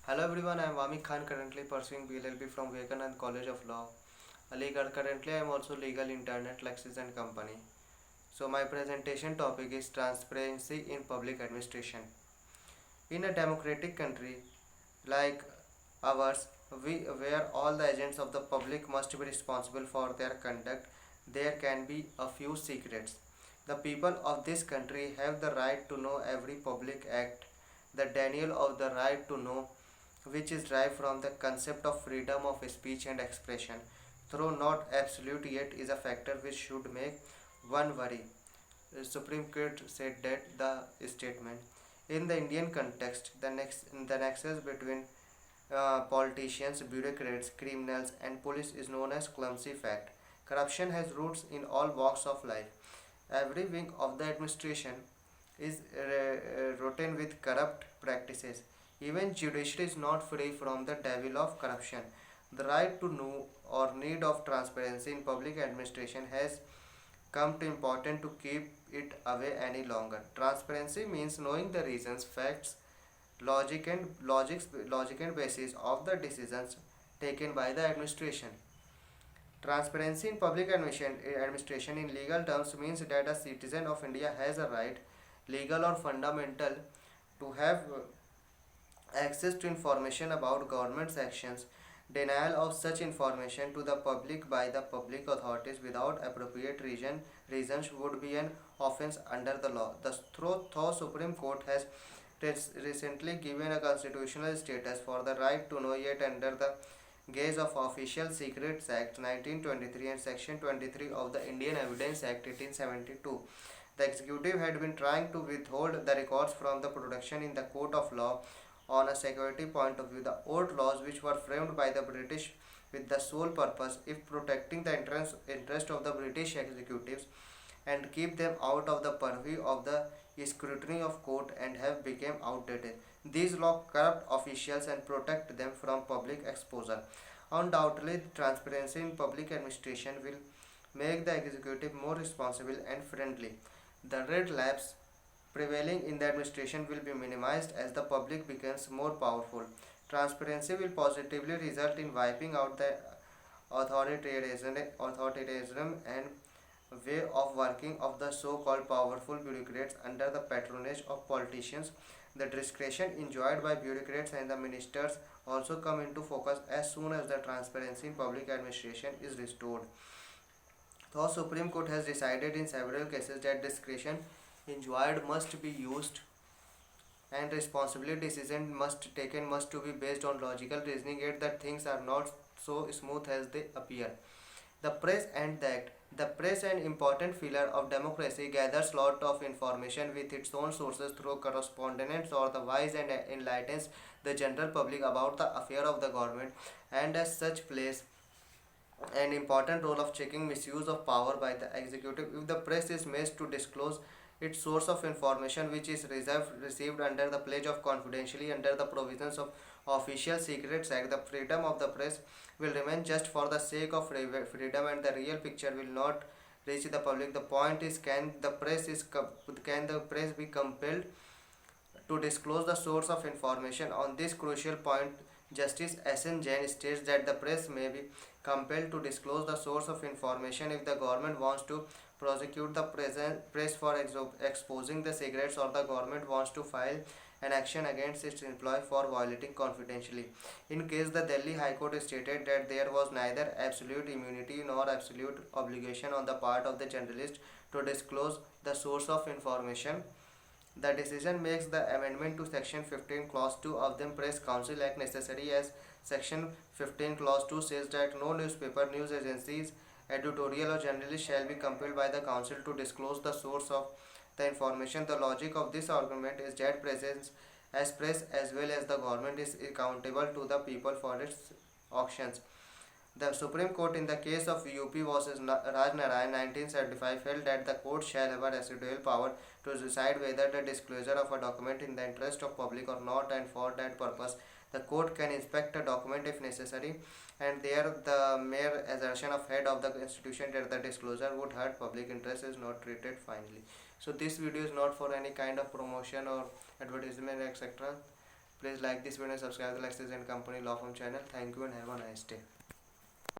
Hello everyone, I am Vami Khan, currently pursuing BLLB from Vivekanand College of Law, Aligarh. Currently, I am also legal intern at Lexis and Company. So, my presentation topic is transparency in public administration. In a democratic country like ours, where all the agents of the public must be responsible for their conduct, there can be a few secrets. The people of this country have the right to know every public act, the denial of the right to know, which is derived from the concept of freedom of speech and expression, though not absolute yet is a factor which should make one worry. The Supreme Court said that the statement. In the Indian context, the nexus between politicians, bureaucrats, criminals, and police is known as clumsy fact. Corruption has roots in all walks of life. Every wing of the administration is rotten with corrupt practices. Even judiciary is not free from the devil of corruption. The right to know or need of transparency in public administration has come to important to keep it away any longer. Transparency means knowing the reasons, facts, logic and basis of the decisions taken by the administration. Transparency in public administration in legal terms means that a citizen of India has a right, legal or fundamental, to have access to information about government's actions. Denial of such information to the public by the public authorities without appropriate reasons would be an offense under the law. The Supreme Court has recently given a constitutional status for the right to know, yet under the guise of Official Secrets Act 1923 and Section 23 of the Indian Evidence Act 1872. The executive had been trying to withhold the records from the production in the court of law on a security point of view. The old laws, which were framed by the British with the sole purpose of protecting the interest of the British executives and keep them out of the purview of the scrutiny of court, and have become outdated. These laws corrupt officials and protect them from public exposure. Undoubtedly, transparency in public administration will make the executive more responsible and friendly. The red laps prevailing in the administration will be minimized as the public becomes more powerful. Transparency will positively result in wiping out the authoritarianism and way of working of the so-called powerful bureaucrats under the patronage of politicians. The discretion enjoyed by bureaucrats and the ministers also come into focus as soon as the transparency in public administration is restored. The Supreme Court has decided in several cases that discretion enjoyed must be used and responsibly decision must to be based on logical reasoning, yet that things are not so smooth as they appear. The press and the act. The press, an important pillar of democracy, gathers lot of information with its own sources through correspondence or the wise and enlightens the general public about the affair of the government, and as such plays an important role of checking misuse of power by the executive. If the press is made to disclose its source of information, which is received under the pledge of confidentiality under the provisions of Official Secrets Act, the freedom of the press will remain just for the sake of freedom, and the real picture will not reach the public. The point is, can the press be compelled to disclose the source of information? On this crucial point, Justice S.N. Jain states that the press may be compelled to disclose the source of information if the government wants to prosecute the press for exposing the secrets, or the government wants to file an action against its employee for violating confidentiality. In case the Delhi High Court stated that there was neither absolute immunity nor absolute obligation on the part of the journalist to disclose the source of information, the decision makes the amendment to Section 15 Clause 2 of the Press Council Act necessary, as Section 15 Clause 2 says that no newspaper, news agencies, editorial or journalist shall be compelled by the council to disclose the source of the information. The logic of this argument is that press as well as the government is accountable to the people for its actions. The Supreme Court in the case of UP vs. Rajnarayan 1975 held that the court shall have a residual power to decide whether the disclosure of a document in the interest of public or not, and for that purpose the court can inspect a document if necessary, and there the mere assertion of head of the institution that the disclosure would hurt public interest is not treated finally. So this video is not for any kind of promotion or advertisement, etc. Please like this video and subscribe to the Lexis and Company Law Firm channel. Thank you and have a nice day.